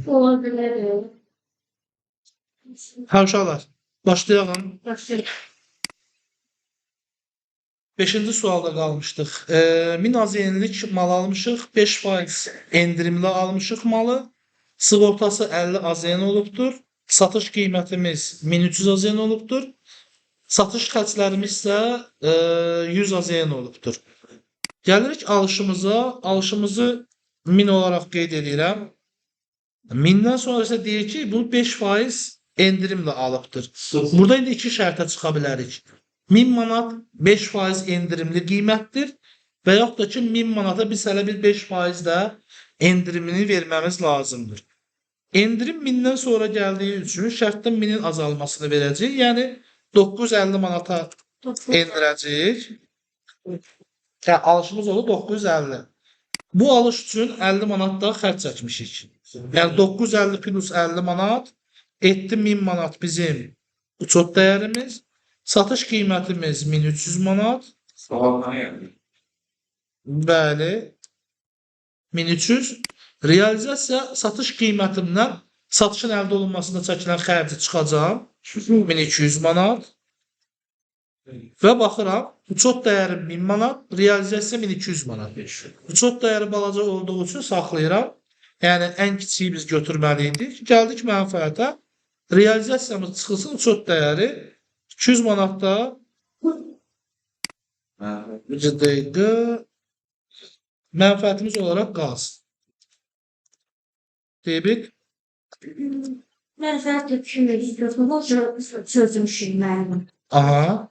Olabilir. Hə uşaqlar, başlayalım. Başlayalım. 5-ci sualda qalmışdıq. 1000 AZN-lik mal almışıq, 5% endirimli almışıq malı. Sığortası 50 AZN olubdur. Satış qiymətimiz 1300 AZN olubdur. Satış xərclərimiz isə 100 AZN olubdur. Gəlirik alışımıza. Alışımızı 1000 olaraq qeyd edirəm. 1000-dən sonra isə deyir ki, bu 5% endirimlə alıbdır. Burada indi iki şərtə çıxa bilərik. 1000 manat 5% endirimli qiymətdir və yaxud da ki 1000 manata biz hələ bir 5% də endirimini verməmiz lazımdır. Endirim 1000-dən sonra gəldiyi üçün şərtdən 1000-in azalmasını verəcək. Yəni 950 manata endirəcək. Yəni alışımız oldu 950. Bu alış üçün 50 manat da xərc çəkmişik. Yəni 950 plus 50 manat etdi 1000 manat bizim uçot dəyərimiz. Satış qiymətimiz 1300 manat. Bəli. 1300. Realizasiya satış qiymətimdən satışın əldə olunmasında çəkilən xərci çıxacaq. 1200 manat. Və baxıram, uçot dəyəri 1000 manat, realizasiya 1200 manat. Uçot dəyəri balaca olduğu üçün saxlayıram. Yəni ən kiçiyi biz götürməliydik. Gəldik mənfəətə. Realizasiyamız çıxılsın, uçot dəyəri 200 manatda bir dəqiqə mənfəətimiz olaraq qalsın. Deyibik. Mənfəət çözmüşüm mən. Aha.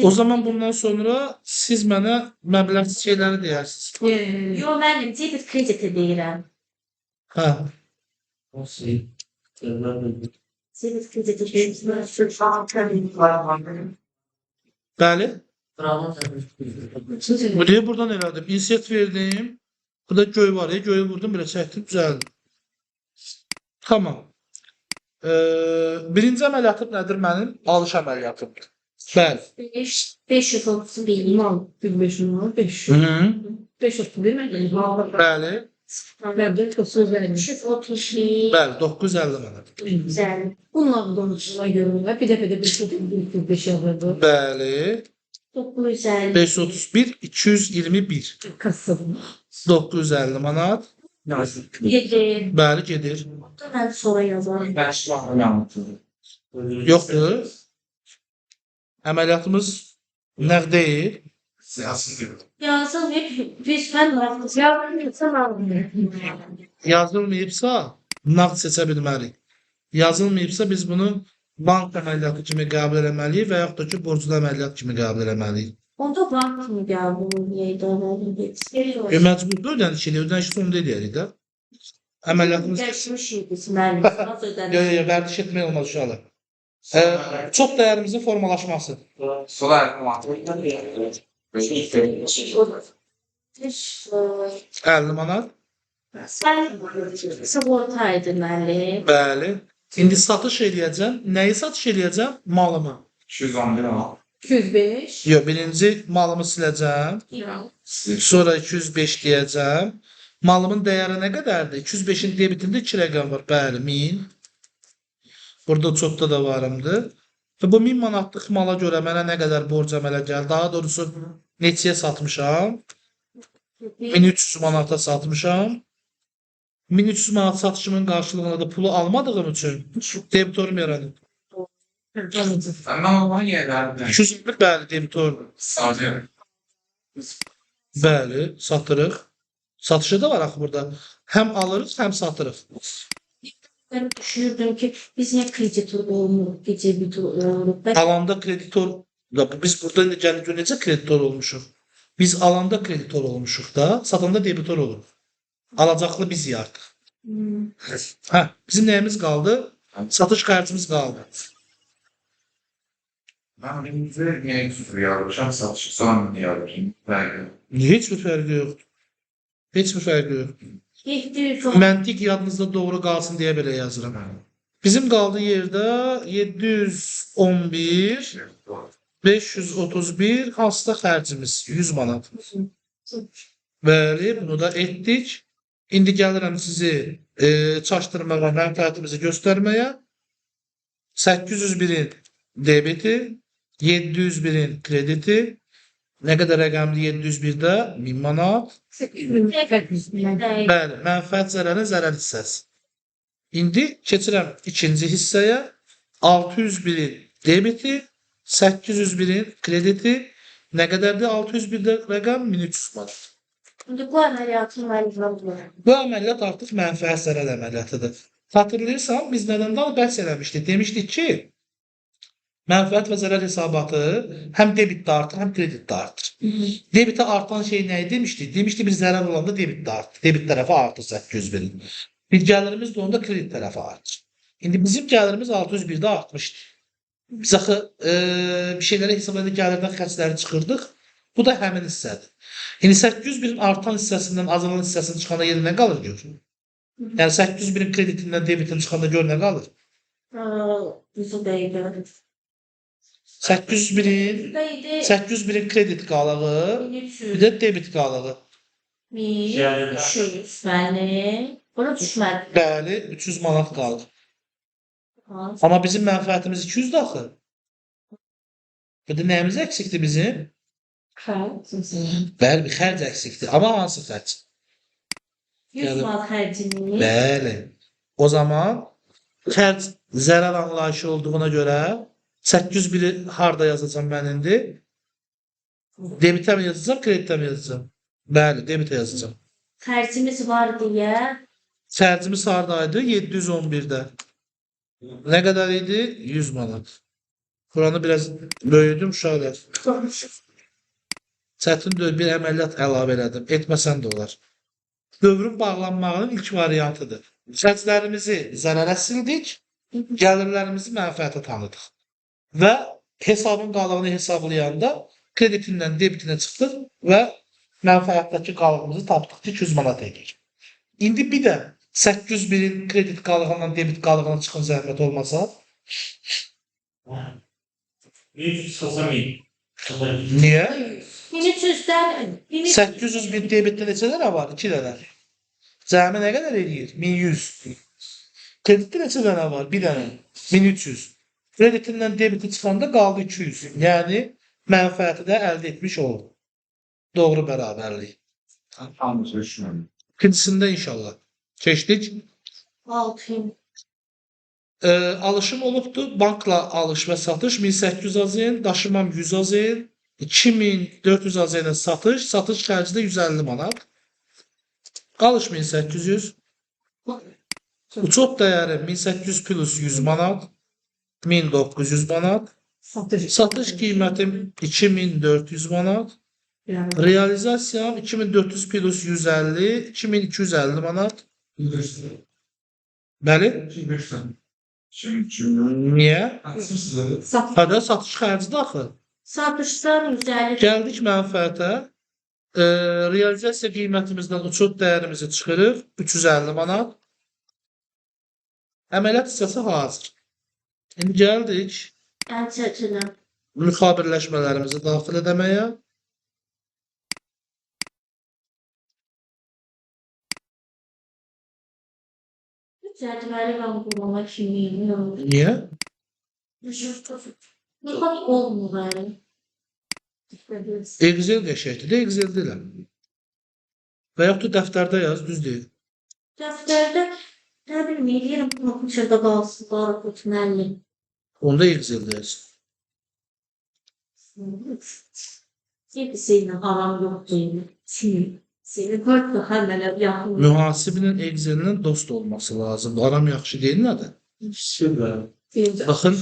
O zaman bundan sonra siz mənə məbləğ şeyləri deyərsiniz. Yo, mən debit krediti deyirəm. Hə. Debit krediti Bəli. Bu deyə buradan elədim. İnsert verdim. Burada göy var ya. Göyü vurdum. Belə çəkdim. Düzəldim. Tamam. Birinci əməliyyatım nədir mənim? Alış əməliyyatımdır. Bəli. 531 mal. 1500 mal. 500. 531 mən. Bəli. Bəli, 950. Bəli, 950 manat. Güzel. Bunlar konusuna göre bir dəfə də 535 yazırdı. Bəli. 950. 531, 221. Kasım. 950 manat. 7. Bəli, gedir. Ben sonra yazarım. Yoxdur. Əməliyyatımız nəqd deyil. Yazım hep biz ben varız. Yazılmayıbsa nağd seçə bilmərik. Yazılmayıbsa biz bunu bank əməliyyatı kimi qəbul etməliyik və yaxud da ki, borclu əməliyyat kimi qəbul etməliyik. Onda bank mı geldi? Məcburdur ödəniş ilə, ödəniş sonunda edərik də. Əməliyyatımız... Geçmişik biz müəllim. Yox, vərdiş etmək olmaz uşaqlar. Çox dəyərimizin formalaşması. Solar 50 manat. Sen sigortaydın müəllim. Bəli. İndi satış eləyəcəm. Nəyi satış eləyəcəm? Malımı. 211 al. 205. Yox, birinci malımı siləcəm. Sonra 205 deyəcəm. Malımın dəyəri nə qədərdir? 205-in debitində 2 rəqəm var. Bəli, 1000. Burada uçotda da varımdır. Və bu 1000 manatlıq mala görə mənə nə qədər borc əmələ gəldi? Daha doğrusu neçəyə satmışam? 1300 manata satmışam. 1300 manat satışımın qarşılığında da pulu almadığım üçün debitorum yaranır. Ama olan yerlerde 221 bəli debitor. sadece Bəli, satırıq. Satışı da var axı burada. Həm alırıq, həm satırıq. Ben düşünürdüm ki biz niye kreditor olmuyoruz, gece bir olup. Alanda kreditor, biz burada necə kreditor olmuşuq? Biz alanda kreditor olmuşuq da, satanda debitor oluruq. Alacaqlı biz yarıq. Hə, bizim nəyimiz qaldı? Satış xərcimiz qaldı. ben birinci niye yazmışam satışı sonra niye yazmışım? Belki. Heç bir fərqi yoxdur. Heç bir fərqi yoxdur. Məntiq yadınızda doğru qalsın deyə belə yazıram. Bizim qaldığı yerdə 711, 531 hansıda xərcimiz 100 manat. Bəli, bunu da etdik. İndi gəlirəm sizi çaşdırmağa, mənfəətimizi göstərməyə. 801-in debiti, 701-in krediti. Nə qədər rəqəmli 701-də? 1000 manat. Bəli, mənfəət zərərin zərər hissəsi. İndi keçirəm ikinci hissəyə. 601-in debiti, 801-in krediti. Nə qədərdir 601-də rəqəm? 1300 manat. İndi bu əməliyyatın müəllifləri. Bu əməliyyat artıq mənfəət zərər əməliyyatıdır. Xatırlayırsan, biz nədən daha bəhs eləmişdik? Demişdik ki, mənfəət və zərər hesabatı həm debitdə artır, həm kreditdə artır. Debitə artan şey nə idi demişdik? Demişdik bir zərər olanda debitdə artır. Debit tərəfi artır 801-in. Bir gəlirimiz də onda kredit tərəfi artır. İndi bizim gəlirimiz 601-də artmışdı. Biz axı bir şeyləri hesab edib gəlirdən xərcləri çıxırdıq. Bu da həmin hissədir. İndi 801-in artan hissəsindən azalan hissəsinin çıxanda yerinə qalır gör. Yəni 801-in kreditindən debitin çıxanda gör nə qalır? Bizim deyildi. 801-in kredit qalığı, bir də debit qalığı. 1300, bəli. Buna düşmədi. Bəli, 300 manat qalır. Amma bizim mənfəətimiz 200-dür axı. Burada nəyimiz əksikdir bizim? Bəli, bir xərc əksikdir. Amma hansı xərc? 100 manat xərcini. Bəli. O zaman xərc zərər anlayışı olduğuna görə 801-i harda yazacağam mən indi? Debitə mi yazacağam, kreditə mi yazacağam? Bəli, debitə yazacağım. Xərcimiz var deyə. Xərcimiz hardaydı? 711-də. Nə qədər idi? 100 manat. Buranı biraz böyüdüm uşaqlar. Çətin deyil, bir əməliyyat əlavə elədim. Etməsən də olar. Dövrün bağlanmağının ilk variantıdır. Xərclərimizi zərərə sildik, gəlirlərimizi mənfəətə tanıdıq. Və hesabın qalığını hesablayanda kreditindən debitinə çıxdıq və mənfəətdəki qalığımızı tapdıq ki, 200 manat edir. İndi bir də 801-in kredit qalığından debit qalığına çıxın zəhmət olmasa. Niyə? 1300-dən 801 debitdə neçə dənə var? 2 dənə. Cəmi nə qədər edir? 1100. Kreditdə neçə dənə var? 1 dənə. 1300. Kreditindən debiti çıxanda qaldı 200. Yəni mənfəəti də əldə etmiş olur. Doğru bərabərlik. Hamısı düşünün. İkincisində inşallah. Keçdik. 600. Alışım olubdur. Bankla alış və satış 1800 AZN, daşımam 100 AZN, 2400 AZN satış, satış xərci də 150 manat. Alış 1800. Uçot dəyəri 1800 plus 100 manat, 1900 manat. Satış qiymətim 2400 manat. Realizasiyam 2400 plus 150, 2250 manat. Bəli? Niyə? Hədə satış xərcidir axı. Satışdan 150. Gəldik mənfəətə. Realizasiya qiymətimizdən uçot dəyərimizi çıxırıq. 350 manat. Əməliyyat hissəsi hazır. İndi gəldik Ən çətinə. müxabirləşmələrimizi daxil edəməyə. Cədvəli mən qurmama kimi yox. Niyə? Yox olmur yəni. Excel qəşəkdir də, Excel deyiləm. Və yaxud da dəftərdə yaz, düz deyil. Dəftərdə nə bilim, eləyirəm, kompüterdə qalsın, qarabut, məllim. Onda Excel yaz. Seninlə aram yoxdur. Seni qörtdür, həmənə yaxın. Mühasibinin Excel'inin dost olması lazımdır. Aram yaxşı deyil nədir? Baxın,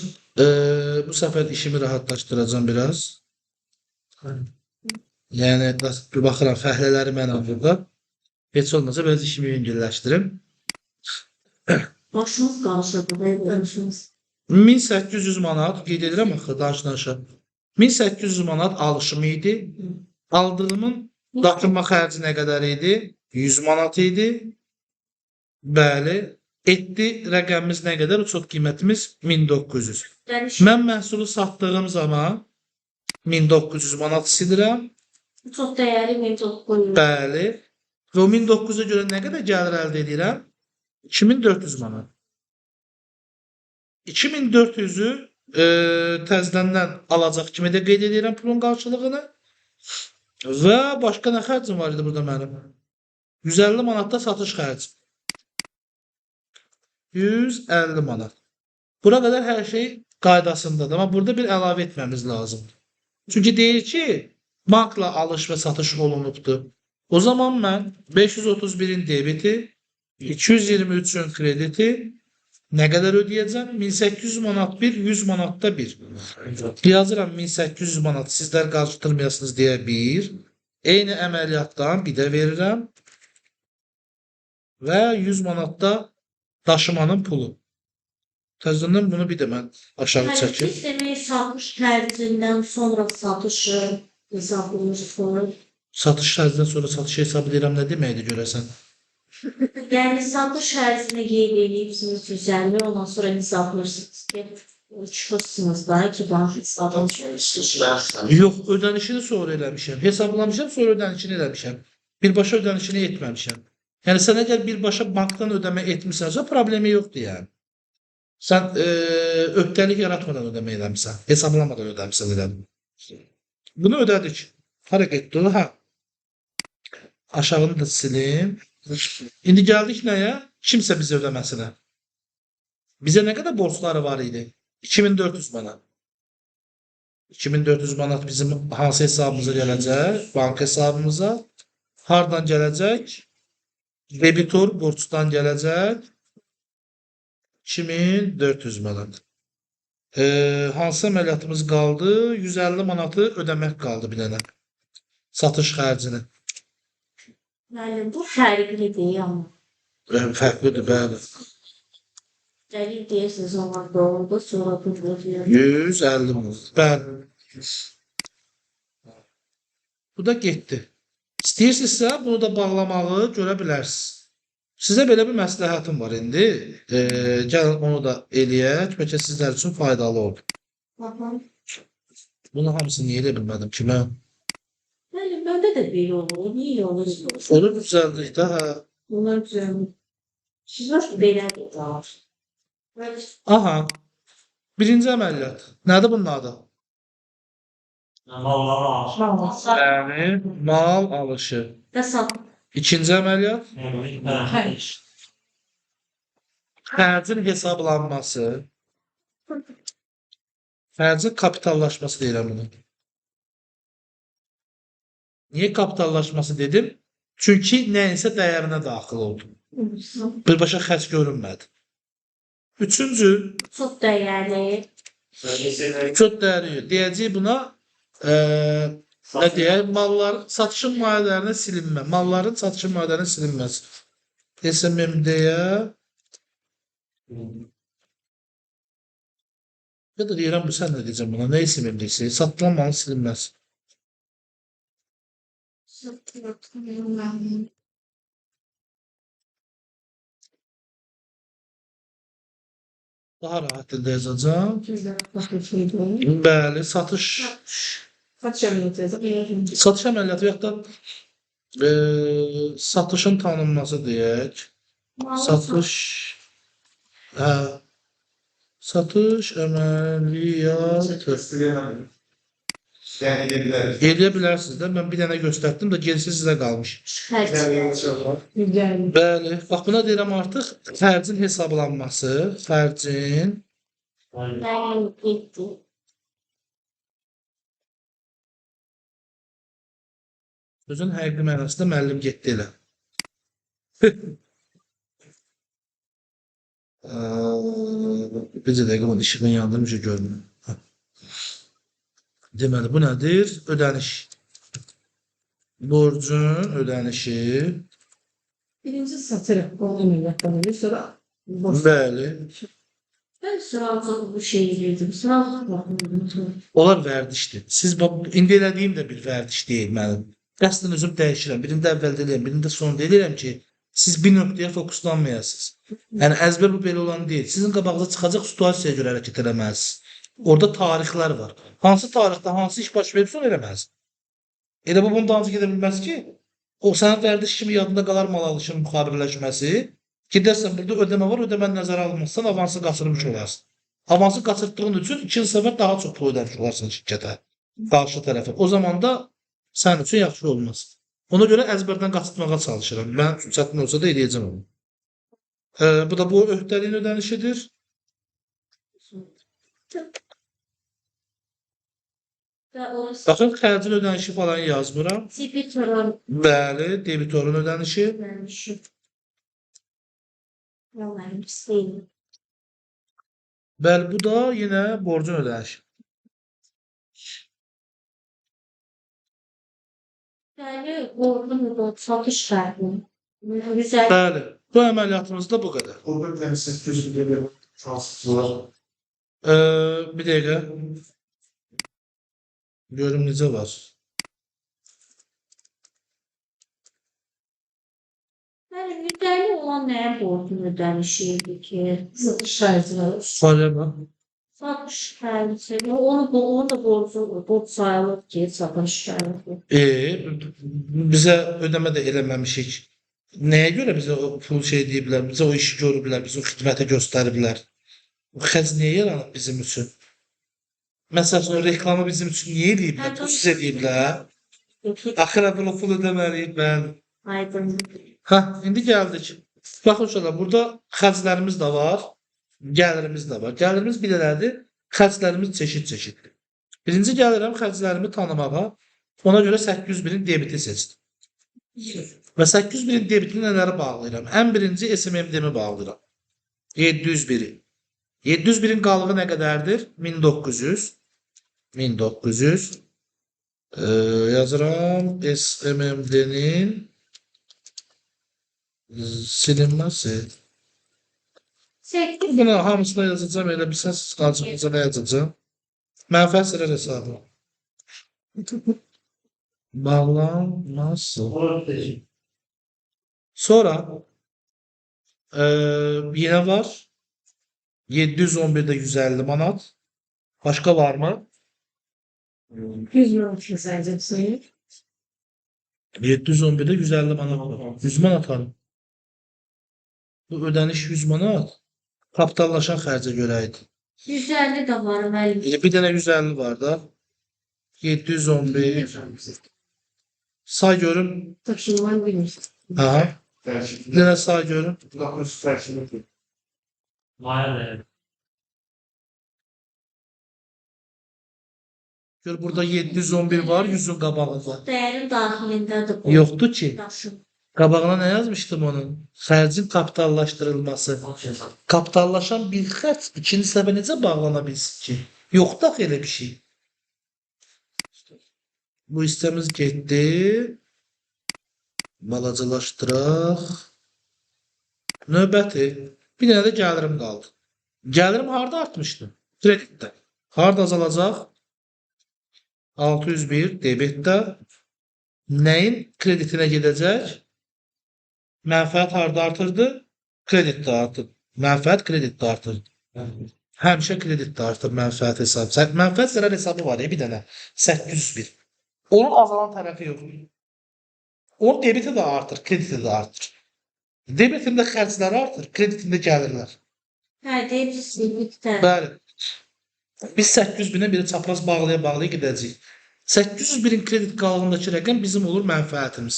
bu səfər işimi rahatlaşdıracağım biraz. Yəni, bir baxıram, fəhlələri mən burada. Heç olmasa biraz işimi yüngülləşdirim. Başımız qarşıdır, başımız. 1800 manat, qeyd edirəm axı, danışa. 1800 manat alışım idi. Aldığımın daşınma xərci nə qədər idi? 100 manat idi. Bəli. Etdi rəqəmimiz nə qədər? Uçot qiymətimiz 1900. Mən məhsulu satdığım zaman 1900 manat silirəm. Uçot dəyəri 1900. Bəli. Və o 1900-ə görə nə qədər gəlir əldə edirəm? 2400 manat. 2400-ü təzədən alacaq kimi də qeyd edirəm pulun qarşılığını. Və başqa nə xərcim var idi burada mənim? 150 manatda satış xərci. 150 manat. Bura qədər hər şey qaydasındadır. Amma burada bir əlavə etməmiz lazımdır. Çünki deyir ki, bankla alış və satış olunubdur. O zaman mən 531-in debiti, 223-ün krediti nə qədər ödəyəcəm? 1800 manat 1, 100 manat da 1. Yazıram 1800 manat sizlər qarşıtırmayasınız deyə 1. Eyni əməliyyatdan bir də verirəm. Və 100 manat da daşımanın pulu. Təzədən bunu bir də mən aşağı çəkir. Biz demək satış xərcindən sonra satışı hesablayırıq. Satış xərcindən sonra satış hesabı deyirəm nə deməkdir görəsən? Yəni satış xərcini qeyd edirsiniz 150, ondan sonra hesablayırsınız ki, çıxırsınız da ki, bank hesabını. Yox, ödənişini sonra eləmişəm. Hesablamışam, sonra ödənişini eləmişəm. Birbaşa ödənişini etməmişəm. Yəni sən əgər birbaşa bankdan ödəmə etmisənsə, problemi yoxdur yəni. Sən öhdəlik yaratmadan ödəmə eləmişsən, hesablamadan ödəmişsən elədim. Bunu ödədik. Hara getdi o? Hə. Aşağını da silim. İndi gəldik nəyə? Kimsə bizə ödəməsinə. Bizə nə qədər borcları var idi? 2400 manat. 2400 manat bizim hansı hesabımıza gələcək? Bank hesabımıza. Hardan gələcək? Debitor borcdan gələcək. 2400 manat. Hansı əməliyyatımız qaldı? 150 manatı ödəmək qaldı bir dənə. Satış xərcini. Yəni bu fərqlidir amma. Fərqlidir, bəli. Dəlil deyirsiniz onlar doğrudur, sonra bunu ödəyir. 150 manat. Bəli. Bu da getdi. İstəyirsinizsə bunu da bağlamağı görə bilərsiniz. Sizə belə bir məsləhətim var indi. Gəlin onu da eləyək. Bəlkə sizlər üçün faydalı olur. Bunu hamısını niyə elə bilmədim ki, mən? Yəni məndə də belə olur. Niyə olur? Onu düzəldik də, hə. Bunlar düzəldir. Sizlər belədir daha. Aha. Birinci əməliyyat. Nədir bunun adı? Yəni, mal alışı. Və sat. İkinci əməliyyat. Xərc. Xərcin hesablanması. Xərcin kapitallaşması deyirəm bunu. Niyə kapitallaşması dedim? Çünki nəyinsə dəyərinə daxil oldu. Birbaşa xərc görünmədi. Üçüncü, Çox dəyərli. çox dəyərli. Deyəcək buna nə deyək? Satışın maiyələrinin silinmə. Malların satışın maiyələrinin silinməsi. SMMD-yə ya da deyirəm, sən nə deyəcəm buna? Nə SMMD-si? Satılan malın silinməsi. Daha rahat dildə yazacağım. Bəli, satış əməliyyatı və yaxud da satışın tanınması deyək. Satış əməliyyatı. Yəni edebiliriz. Eləyə bilərsiniz də. Mən bir dənə göstərdim də gerisi sizə qalmış. Xərc. Bəli. Bax buna deyirəm artıq xərcin hesablanması. Xərcin sözün həqiqi mənasında müəllim getdi elə. Bircə dəqiqə bunu işıqın yandırmışı görmürüm. Deməli, bu nədir? Ödəniş. Borcun ödənişi. Birinci satır onu milletlenir sonra Bəli. Ben sıraltı bu şeyi dedim. Sıraltı bakıyorum. Onlar vərdişdir. Siz indi elədiyim də bir vərdiş deyil mənim. Qəsdən özüm dəyişirəm. Birində əvvəldə eləyəm, birində sonda eləyirəm ki, siz bir nöqtəyə fokuslanmayasınız. Yəni əzbər bu belə olan deyil. Sizin qabağınıza çıxacaq situasiyaya görə hərəkət eləməlisiniz. Orada tarixlər var. Hansı tarixdə hansı iş baş veribsə onu eləməlisiniz. Elə bu bundan gedə bilməz ki, O sənin vərdiş kimi yadında qalar mal alışın müxabirləşməsi. Gedərsən burada ödəmə var, ödəməni nəzərə alınmazsan, avansı qaçırmış olarsan. Avansı qaçırtdığın üçün ikinci səfər daha çox pul ödəmiş olarsan şirkətə, qarşı tərəfə. O zaman da sənin üçün yaxşı olmaz. Ona görə əzbərdən qaçırtmağa çalışıram. Mən çətin olsa da eləyəcəm onu. Bu da bu öhdəliyin ödənişidir. Və o Baxın, xərcin ödənişi falan yazmıram. debitorun Bəli, debitorun ödənişi. ödənişi. Vallahi pis deyil. Bəli, bu da yenə borcun ödənişi. Yəni borcun satış fərqi. Güzel. Bəli, bu əməliyyatımız da bu qədər. Burada bir tane 800 bir fransız var. Bir dəqiqə. Görüm necə var. Yəni güzəli olan nəyə borcun ödənişi idi ki? Satış faizi var. Fayda. Satış fərqi. Onu da borc sayılır ki, satış fərqi. Bizə ödəmə də eləməmişik. Nəyə görə bizə o pul şey deyiblər, bizə o işi görüblər, bizə o xidməti göstəriblər. O xərc niyə yaranıb bizim üçün? Məsələn, reklamı bizim üçün niyə eləyiblər? Pulsuz eləyiblər. Axır əvvəl o pul ödəməliyik, bəli. Aydın. İndi gəldik. Baxın uşaqlar, burada xərclərimiz də var, gəlirimiz də var. Gəlirimiz bir elədir, xərclərimiz çeşid-çeşiddir. Birinci gəlirəm xərclərimi tanımağa, ona görə 801-in debiti seçdim. Və 801-in debitini nələri bağlayıram? Ən birinci SMMD-mi bağlayıram. 701-i. 701-in qalığı nə qədərdir? 1900. 1900. Yazıram SMMD-nin silinməsi. Bunu hamısına yazacağım, elə bilsən siz qarşınıza nə yazacağım? Mənfəət sirər hesabı. Bağlanması. Sonra yenə var. 711'də 150 manat. Başqa var mı? 100 manat kesəcəksin. 711'də 150 manat var. 100 manat var. Bu ödəniş 100 manat. Kapitallaşan xərcə görə idi. 150 də var müəllim. Bir dənə 150 var da. 711. Say görüm. Daşınman bilmiş. Aha. Bir dənə say görüm. 982. Gör burada 711 var, 100'ün qabağında. Dəyərin daxilindədir bu. Yoxdur ki. Daşın. Qabağına nə yazmışdım onun? Xərcin kapitallaşdırılması. Kapitallaşan bir xərc ikinci səbəbə necə bağlana bilsin ki? Yoxdur axı elə bir şey. Bu hissəmiz getdi. Balacalaşdıraq. Növbəti. Bir dənə də gəlirim qaldı. Gəlirim harda artmışdı? Kreditdə. Harda azalacaq? 601 debitdə. Nəyin kreditinə gedəcək? Mənfəət harda artırdı? Kreditdə artır. Mənfəət kreditdə artır. Həmişə kreditdə artır mənfəət hesabı. Mənfəət zərər hesabı var ya bir dənə. 801. Onun azalan tərəfi yox. Onun debiti də artır, krediti də artır. Debitində xərcləri artır, kreditində gəlirlər. Hə, debitdə. Bəli. Biz 800 biri çapraz bağlaya gedəcəyik. 801-in kredit qalığındakı rəqəm bizim olur mənfəətimiz.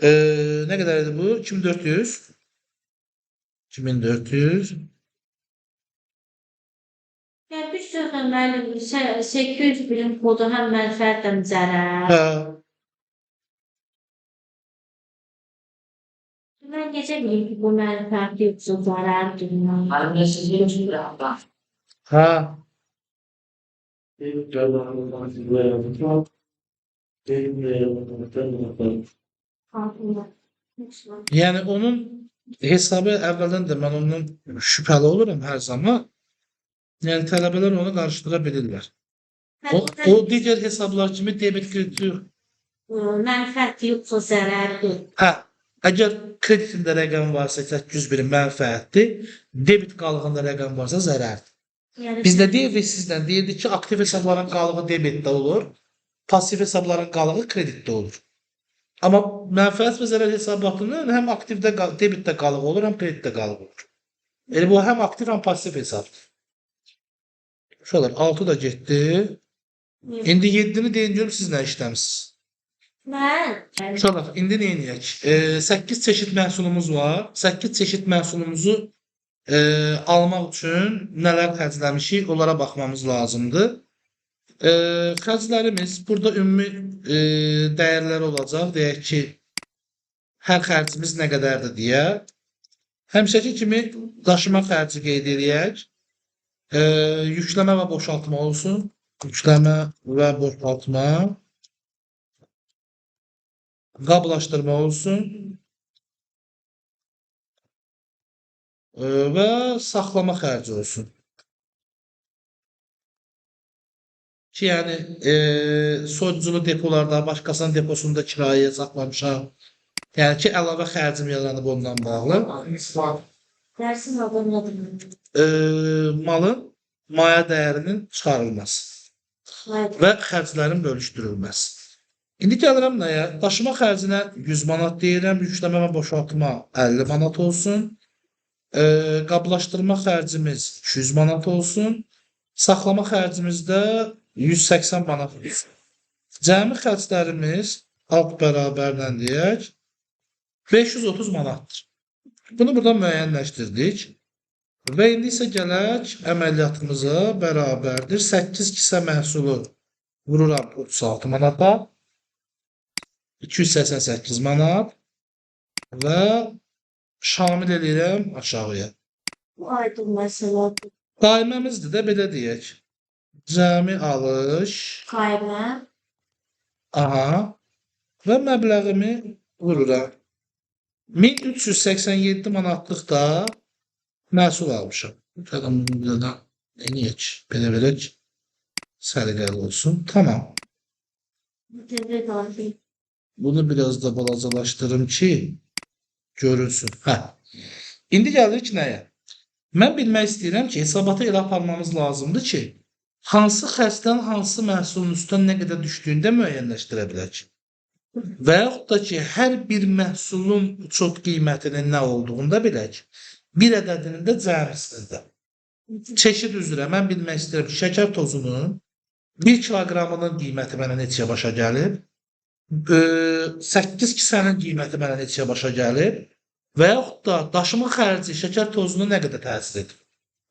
Nə qədər idi bu? 2400. 2400. Yəni bir sözlə müəllim 800 birim kodu həm mənfəət həm zərər. Hə. Mən necə bileyim ki, bu mənfəət yoxsa zərərdir? Hə. Yəni onun hesabı əvvəldən də mən ondan şübhəli olurum hər zaman. Yəni tələbələr onu qarışdıra bilirlər. O digər hesablar kimi debit krediti yox. Mənfəət yoxsa zərərdir. Hə, əgər kreditində rəqəm varsa 801 mənfəətdir, debit qalığında rəqəm varsa zərərdir. Yəni Biz nə deyirik sizdən? Deyirdik ki, aktiv hesabların qalığı debitdə olur, pasiv hesabların qalığı kreditdə olur. Amma mənfəət və zərər hesabatının həm aktivdə debitdə qalıq olur, həm kreditdə qalıq olur. Yəni bu həm aktiv, həm pasiv hesabdır. Uşaqlar 6 da getdi. İndi 7-ni deyin görüm siz nə işləmisiniz? Mən Uşaqlar indi nə edək? 8 çeşid məhsulumuz var. 8 çeşid məhsulumuzu almaq üçün nələr xərcləmişik, onlara baxmamız lazımdır. Xərclərimiz burada ümumi dəyərlər olacaq. Deyək ki, hər xərcimiz nə qədərdir deyə. Həmişəki kimi daşıma xərci qeyd edək. Yükləmə və boşaltma olsun. Yükləmə və boşaltma. Qablaşdırma olsun. Və saxlama xərci olsun. Ki, yəni soyuduculu depolarda, başqasının deposunda kirayəyə saxlamışam. Yəni ki, əlavə xərcim yaranıb ondan bağlı. dərsin adı nədir? Malın maya dəyərinin çıxarılması Hayır. və xərclərin bölüşdürülməsi. İndi gəlirəm nəyə? Daşıma xərcinə 100 manat deyirəm, yükləmə və boşaltma 50 manat olsun. Qablaşdırma xərcimiz 200 manat olsun. Saxlama xərcimiz də 180 manat olsun. Cəmi xərclərimiz alt bərabərlə deyək 530 manatdır. Bunu burada müəyyənləşdirdik. Və indi isə gələk əməliyyatımıza bərabərdir. 8 kisə məhsulu vururam 36 manata. 288 manat və şamil edirəm aşağıya. Bu aydın məsələdir. Qaiməmizdir də belə deyək. Cəmi alış, Qaymə. aha, və məbləğimi vururam. 1387 manatlıq da məhsul almışam. Gəlin bunu da eləyək, belə verək, səliqəli olsun. Tamam. Devlet aldı. Bunu biraz da balacalaşdırım ki, görünsün. Hə. İndi gəlirik nəyə? Mən bilmək istəyirəm ki, hesabatı elə aparmamız lazımdır ki, hansı xərcdən hansı məhsulun üstündən nə qədər düşdüyünü də müəyyənləşdirə bilək. Və yaxud da ki, hər bir məhsulun çox qiymətinin nə olduğunu da bilək. Bir ədədinin də cəmisində. Çeşid üzrə mən bilmək istəyirəm ki, şəkər tozunun 1 kiloqramının qiyməti mənə neçəyə başa gəlib, 8 kisənin qiyməti mənə neçəyə başa gəlib və yaxud da daşıma xərci şəkər tozunu nə qədər təsir edib,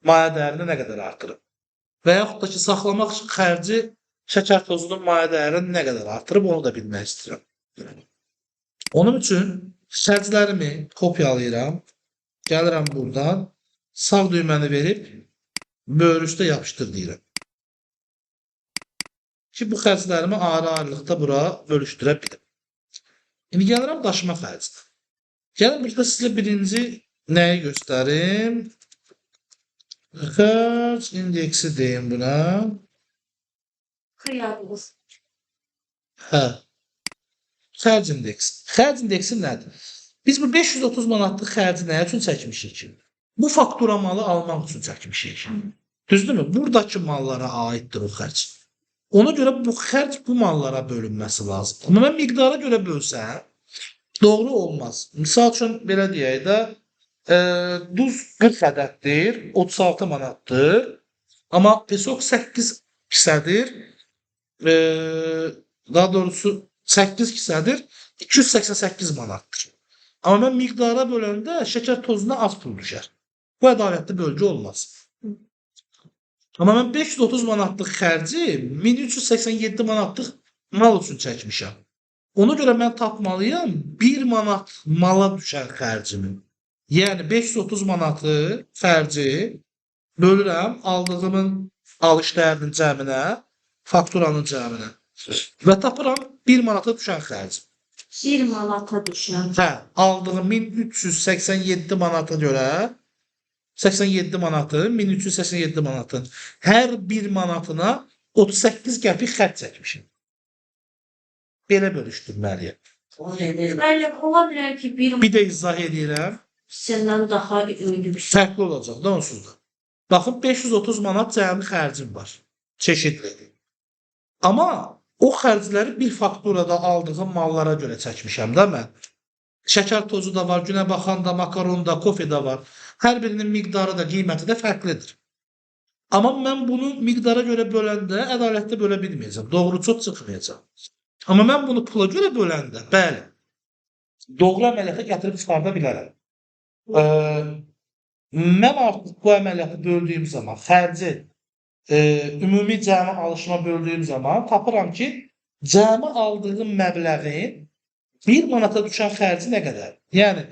maya dəyərini nə qədər artırıb və yaxud da ki, saxlamaq xərci şəkər tozunun maya dəyərini nə qədər artırıb, onu da bilmək istəyirəm. Onun üçün xərclərimi kopyalayıram, gəlirəm buradan, sağ düyməni verib, böyrüstə yapışdır deyirəm. Ki, bu xərclərimi ayrı-ayrılıqda bura bölüşdürə bilim. İndi gəlirəm daşıma xərcinə. Gəlin burada sizə birinci nəyi göstərim? Xərc indeksi deyim buna. Xıyarlıq. Hə. Xərc indeksi. Xərc indeksi nədir? Biz bu 530 manatlıq xərci nəyə üçün çəkmişik? Bu faktura malı almaq üçün çəkmişik. Düzdürmü? Buradakı mallara aiddir o xərc. Ona görə bu xərc bu mallara bölünməsi lazım. Amma mən miqdara görə bölsəm, doğru olmaz. Misal üçün belə deyək də, duz 40 ədəddir, 36 manatdır. Amma pesok 8 kisədir, daha doğrusu 8 kisədir, 288 manatdır. Amma mən miqdara böləndə şəkər tozuna az pul düşər. Bu ədalətli bölgü olmaz. Amma mən 530 manatlıq xərci 1387 manatlıq mal üçün çəkmişəm. Ona görə mən tapmalıyam 1 manat mala düşən xərcimi. Yəni 530 manatı xərci bölürəm aldığımın alış dəyərinin cəminə, fakturanın cəminə və tapıram 1 manata düşən xərcim. 1 manata düşən. Hə, aldığım 1387 manata görə 87 manatın, 1387 manatın hər bir manatına 38 qəpik xərc çəkmişim. Belə bölüşdürməliyəm. Bəli, ola bilər ki, bir Bir də izah edirəm. hissəndən daha öyünü bir şey. Fərqli olacaq da onsuz da. Baxın 530 manat cəmi xərcim var. Çeşidli. Amma o xərcləri bir fakturada aldığım mallara görə çəkmişəm də mən. Şəkər tozu da var, günə baxan da, makaron da, kofe də var. Hər birinin miqdarı da, qiyməti də fərqlidir. Amma mən bunu miqdara görə böləndə ədalətli bölə bilməyəcəm. Doğru çox çıxmayacaq. Amma mən bunu pula görə böləndə, bəli, doğru əməliyyata gətirib çıxarda bilərəm. Mən artıq bu əməliyyatı böldüyüm zaman, xərci ümumi cəmi alışıma böldüyüm zaman tapıram ki, cəmi aldığım məbləğin 1 manata düşən xərci nə qədər? Yəni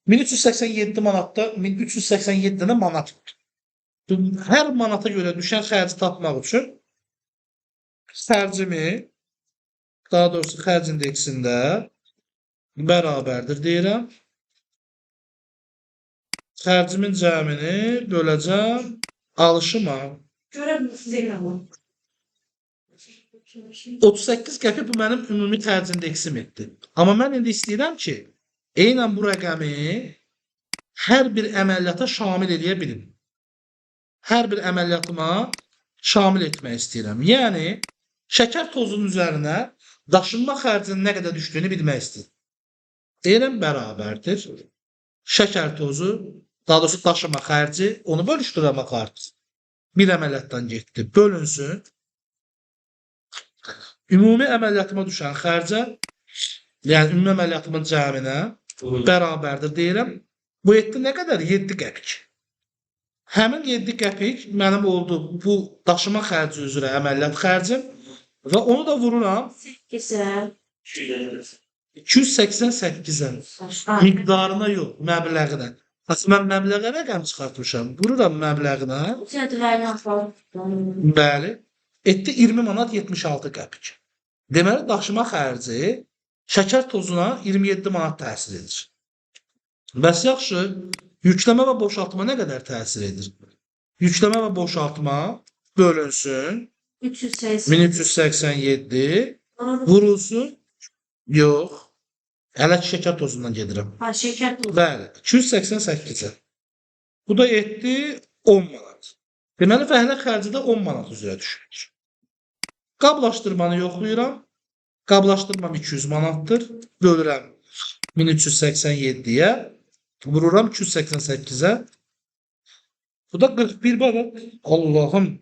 1387 manatda 1387 dənə manat. Hər manata görə düşən xərci tapmaq üçün xərcimi, daha doğrusu xərc indeksində bərabərdir deyirəm. Xərcimin cəmini böləcəm alışıma. Görə bilirəm. 38 qəpik bu mənim ümumi xərc indeksim etdi. Amma mən indi istəyirəm ki, eynən bu rəqəmi hər bir əməliyyata şamil edə bilim. Hər bir əməliyyatıma şamil etmək istəyirəm. Yəni, şəkər tozunun üzərinə daşınma xərcinin nə qədər düşdüyünü bilmək istəyirəm. Deyirəm, bərabərdir. Şəkər tozu, daha doğrusu daşıma xərci, onu bölüşdürəm artıq. Bir əməliyyatdan getdi, bölünsün. Ümumi əməliyyatıma düşən xərcə, yəni ümumi əməliyyatımın cəminə bərabərdir deyirəm. Bu etdi nə qədər? 7 qəpik. Həmin 7 qəpik mənim oldu bu daşıma xərci üzrə əməliyyat xərcim və onu da vururam 288-ə. Miqdarına yox, məbləğinə. Mən məbləğə rəqəm çıxartmışam. Vururam məbləğinə. Bəli. Etdi 20 manat 76 qəpik. Deməli, daşıma xərci şəkər tozuna 27 manat təsir edir. Bəs yaxşı, yükləmə və boşaltma nə qədər təsir edir? Yükləmə və boşaltma bölünsün 1387 vurulsun. Yox. Hələ ki, şəkər tozundan gedirəm. Şəkər tozu. Bəli, 288-ə. Bu da etdi 10 manat. Deməli, fəhlə xərci də 10 manat üzrə düşür. Qablaşdırmanı yoxlayıram. Qablaşdırmam 200 manatdır. Bölürəm 1387-yə. Vururam 288-ə. Bu da 41 manat. Allahım.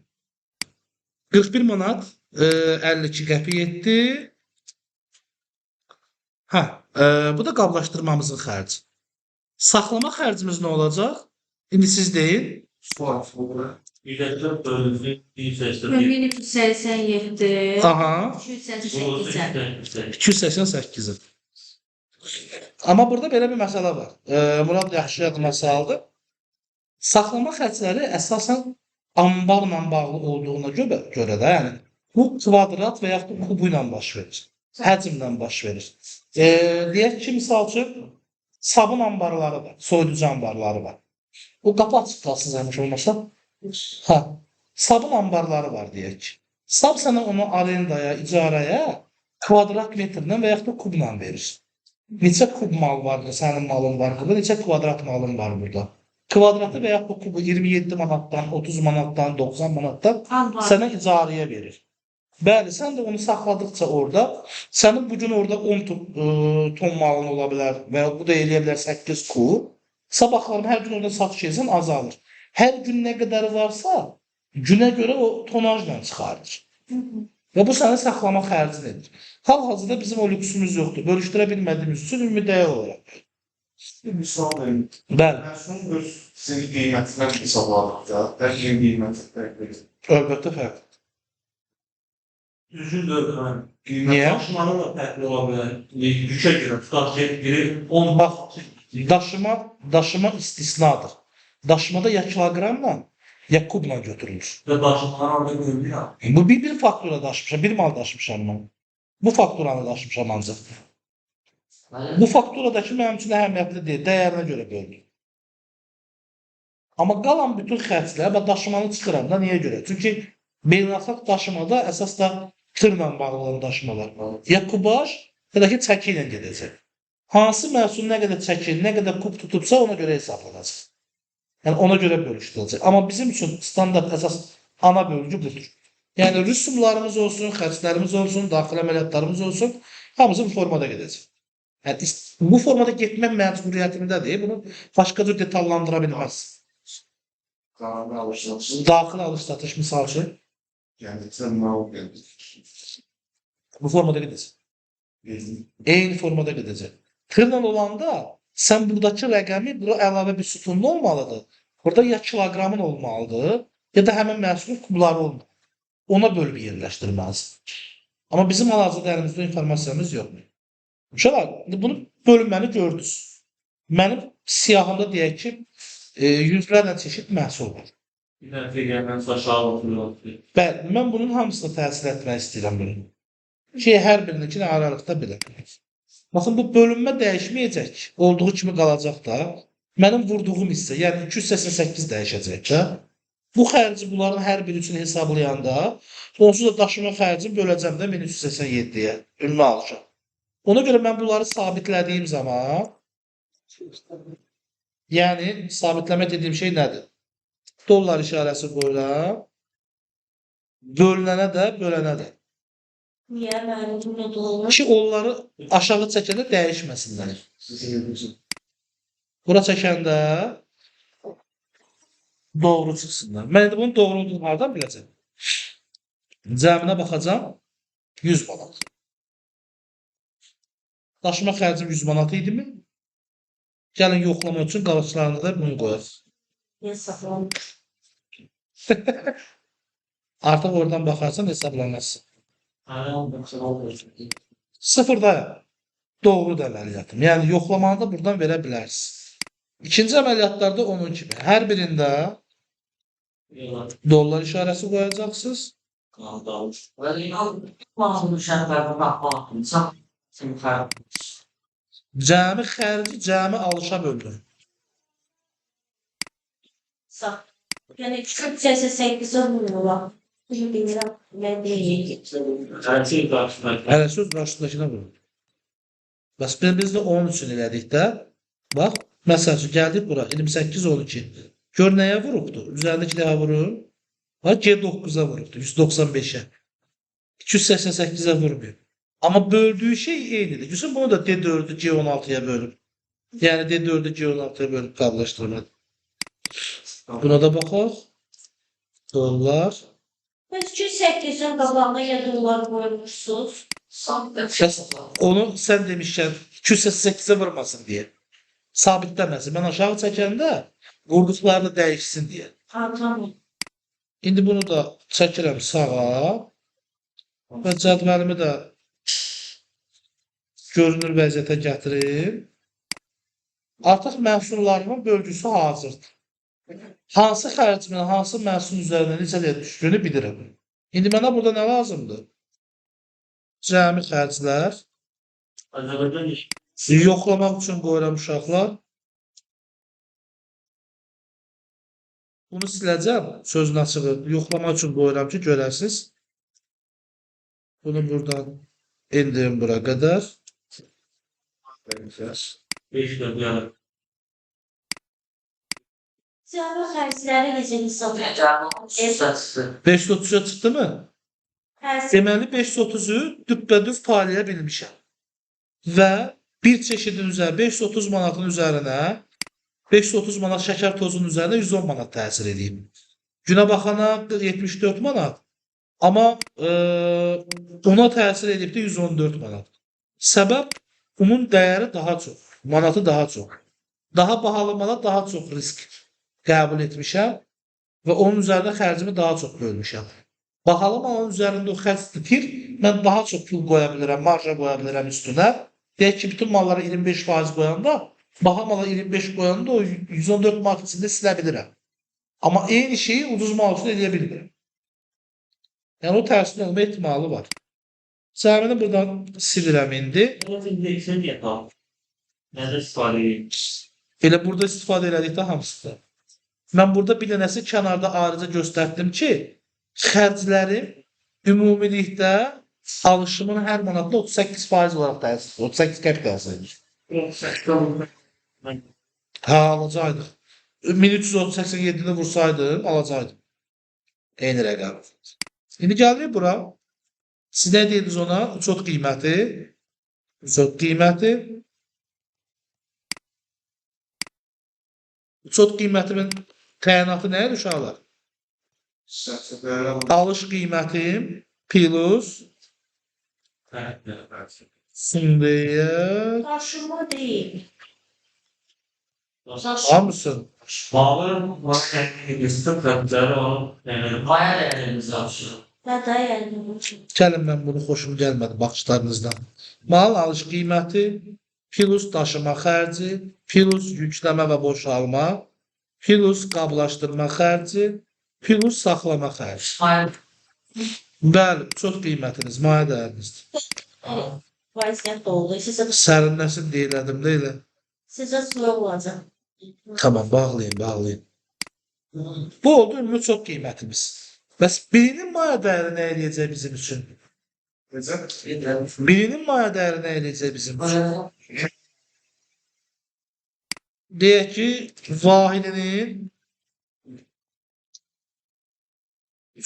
41 manat 52 qəpik etdi. Bu da qablaşdırmamızın xərci. Saxlama xərcimiz nə olacaq? İndi siz deyin. 1387. Aha. 288. Amma burada belə bir məsələ var. Murad yaxşı yadıma saldı. Saxlama xərcləri əsasən ambarla bağlı olduğuna görə də, yəni bu kvadrat və yaxud da kubu ilə baş verir. Həcmlə baş verir. Deyək ki, misal üçün sabun ambarları var, soyuducu ambarları var. O qapı açıq qalsın zəhmiş olmasa. Sabun ambarları var deyək ki. Sab sənə onu arendaya, icarəyə kvadrat metrlə və yaxud da kubla verir. Neçə kub mal vardır, sənin malın var burada, neçə kvadrat malın var burada. Kvadratı və yaxud da kubu 27 manatdan, 30 manatdan, 90 manatdan sənə icarəyə verir. Bəli, sən də onu saxladıqca orada, sənin bugün orada 10 ton malın ola bilər və bu da eləyə bilər 8 kub. Sabahlarım hər gün orada satış etsən azalır. Hər gün nə qədəri varsa, günə görə o tonajla çıxardır. Və bu səni saxlama xərcidir. Hal-hazırda bizim o lüksümüz yoxdur. Bölüşdürə bilmədiyimiz üçün ümumi dəyər olaraq. Misal verin. Bəli. Məhsulun öz sizin qiymətindən hesabladıqda, bəlkə qiyməti fərqlidir. Əlbəttə fərqlidir. Düzgün dövlən. Niyə? Daşımanı da fərqli ola bilər. Yükə görə tutaq biri 10 Bax, daşıma istisnadır. Daşımada ya kiloqramla, ya kubla götürülür. və daşımanı orada görmürəm. Bu bir faktura daşımışam, bir mal daşımışam mən. Bu fakturanı daşımışam ancaq. Bu fakturadakı mənim üçün əhəmiyyətli deyil, dəyərinə görə bölünür. Amma qalan bütün xərclər və daşımanı çıxıram da niyə görə? Çünki beynəlxalq daşımada əsas da tırla bağlı olan daşımalar. Ya kubaj, ya da ki çəki ilə gedəcək. Hansı məhsul nə qədər çəki, nə qədər kub tutubsa ona görə hesablanacaq. Yəni ona görə bölüşdürüləcək. Amma bizim üçün standart əsas ana bölgü budur. Yəni rüsumlarımız olsun, xərclərimiz olsun, daxil əməliyyatlarımız olsun, hamısı bu formada gedəcək. Yəni bu formada getmək məcburiyyətindədir. Bunu başqa cür detallandıra bilməz. Kanalda alışılmışsın. Daxil alış-satış misal üçün Kendisi mal geldi. bu formada gedəcək. Eyni formada gedəcək. Tırla olanda sən buradakı rəqəmi bura əlavə bir sütunlu olmalıdır. Burada ya kiloqramın olmalıdır, ya da həmin məhsulun kubları olmalıdır. Ona bölüb yerləşdirməlisən. Amma bizim hal-hazırda əlimizdə informasiyamız yoxdur. Uşaqlar, bunu bölünməni gördünüz. Mənim siyahımda deyək ki, yüzlərlə çeşid məhsul var. Bir dəfə gəlmən aşağı oturuyor. Bəli, mən bunun hamısına təsir etmək istəyirəm bunu. Ki, hər birinin aralıqda bilək. Baxın, bu bölünmə dəyişməyəcək. Olduğu kimi qalacaq da. Mənim vurduğum hissə, yəni 288 dəyişəcək də. Bu xərci bunların hər biri üçün hesablayanda, onsuz da daşıma xərcini böləcəm də 1387-yə, ümumi alacaq. Ona görə mən bunları sabitlədiyim zaman, yəni sabitləmə dediyim şey nədir? Dollar işarəsi qoyuram, bölünənə də, bölənə də. Niyə mənim bunu dolmuş? Ki, onları aşağı çəkəndə dəyişməsinlər. Bura çəkəndə doğru çıxsınlar. Mən indi bunun doğru olduğunu hardan biləcəm? Cəminə baxacam, 100 manat. Daşıma xərcim 100 manat idi mi? Gəlin yoxlama üçün qalıqçılarını da bunu qoyaq. Hesablanmış. Artıq oradan baxarsan hesablanmazsın. Aynen. Sıfırdayam. Doğru da əməliyyatım. Yəni yoxlamanı da buradan verə bilərsiniz. İkinci əməliyyatlarda onun kimi. Hər birində dollar işarəsi qoyacaqsınız. Cəmi xərci cəmi alışa böldür. Sağ. Yəni 288 olmuyor. Bunu bilirəm. Mən deyəcəyim. Her şey karşıma. Hələ söz qarşısındakına vurur. Bəs biz də onun üçün elədik də. Bax, məsəl üçün gəldik bura 28-12. Gör nəyə vurubdur? Üzərindəki nəyə vurur? Bax, G9-a vurubdur, 195-ə. 288-ə vurmuyor. Amma böldüyü şey eynidir. Görürsən, bunu da D4-ü G16-ya bölüb. Yəni D4-ü G16-ya bölüb qablaşdırmadı. Buna da baxaq. Dollar. Bəs 208-in qabağına ya dollar qoymuşsunuz. Bəs onu sən demişkən 288-ə vurmasın deyə. Sabitləməsin. Mən aşağı çəkəndə vurduqları da dəyişsin deyə. Tamam. İndi bunu da çəkirəm sağa və cədvəlimi də görünür vəziyyətə gətirim. Artıq məhsullarımın bölgüsü hazırdır. Hansı xərcimin, hansı məhsulun üzərində necə düşdüyünü bilirəm. İndi mənə burada nə lazımdır? Cəmi xərclər. Azərbaycan iş. Yoxlamaq üçün qoyuram uşaqlar. Bunu siləcəm, sözün açığı. Yoxlamaq üçün qoyuram ki, görəsiniz. Bunu buradan indirim bura qədər. 5 dönüyor. Cəmi xərcləri necə hesablayacaqsınız? 530-a çıxdı mı? Xərc Deməli 530-u düppədüz paylıya bilmişəm. Və bir çeşidin üzərinə 530 manatın üzərinə 530 manat şəkər tozunun üzərinə 110 manat təsir edeyim. Günə baxana 74 manat. Amma ona təsir edib də 114 manat. Səbəb bunun dəyəri daha çox, manatı daha çox. Daha bahalı mala daha çox risk qəbul etmişəm və onun üzərində xərcimi daha çox bölmüşəm. Bahalı malın üzərində o xərc itir, mən daha çox pul qoya bilirəm, marja qoya bilirəm üstünə. Deyək ki, bütün mallara 25% qoyanda, baha mala 25 qoyanda o 114 manat içində silə bilirəm. Amma eyni şeyi ucuz mal üçün edə bilmirəm. Yəni o tərsin olma ehtimalı var. Cəmini buradan silirəm indi. Biraz indeksen yapalım. Nerede istifadə edeyim? Elə burada istifadə elədikdə hamısıdır. Mən burada bir dənəsi kənarda ayrıca göstərdim ki, xərclərim ümumilikdə alışımın hər manatda 38% olaraq təsir edir. 38 qəpik təsir edir. Hə, alacaqdıq. 1387-ni vursaydım, alacaqdım. Eyni rəqəm. İndi gəlirik bura. Siz nə deyirdiniz ona? Uçot qiyməti. Uçot qiyməti. Uçot qiymətinin təyinatı nədir uşaqlar? Alış qiymətim plus sındıya Daşıma deyil. hamısın. Bağlı var kendini gösterip kalpleri o bayağı değerlerimizi açıyor. Və da yəni. Gəlin mən bunu xoşum gəlmədi baxışlarınızdan. Malın alış qiyməti plus daşıma xərci, plus yükləmə və boşalma, plus qablaşdırma xərci, plus saxlama xərci. Hayır. Bəli, çox qiymətiniz, maya dəyərinizdir. Vəziyyət oldu. Sərinləsin deyilədim, deyilə. Sizə soyuq olacaq. Tamam, bağlayın. Bu oldu ümumi çox qiymətimiz. Bəs birinin maya dəyəri nə eləyəcək bizim üçün? Birinin maya dəyəri nə eləyəcək bizim üçün? Deyək ki, vahidinin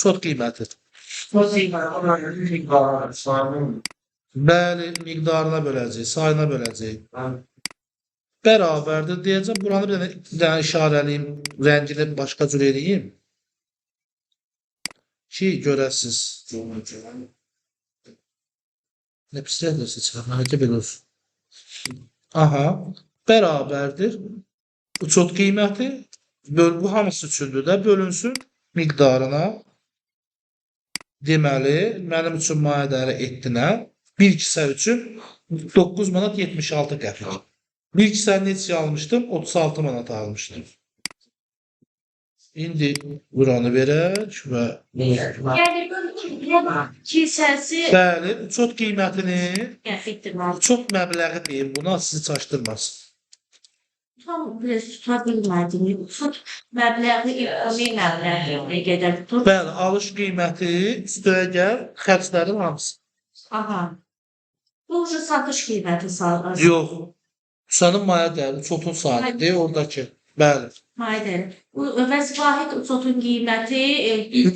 çox qiyməti. Bəli, miqdarına böləcək, sayına böləcək. Bərabərdir deyəcəm. Buranı bir dənə işarəliyim, rəngini başqa cür eləyim. Ki, görəsiz. Nə pislərdir seçirəm, mənə belə olsun. Aha, bərabərdir. Uçot qiyməti, bu hamısı üçündür də, bölünsün miqdarına. Deməli, mənim üçün maya dəyəri etdinə, bir kisə üçün 9 manat 76 qəpik. Bir kisəni neçə almışdım? 36 manat almışdım. İndi buranı verək və Yəni kilsəsi bəli, uçot qiymətini qəfikdir. çox məbləği deyim, buna sizi çaşdırmasın. Tam biraz tuta bilmədim. Tut məbləği, ümumi məbləği nə qədər tutur? Bəli, alış qiyməti üstəyə gəl, xərclərin hamısı. Aha. Bu ucu satış qiyməti sağlar. Yox, sənin maya dəyəri, uçotun sahibidir, oradakı. Bəli. Maydır. Bu vəz vahid uçotun qiyməti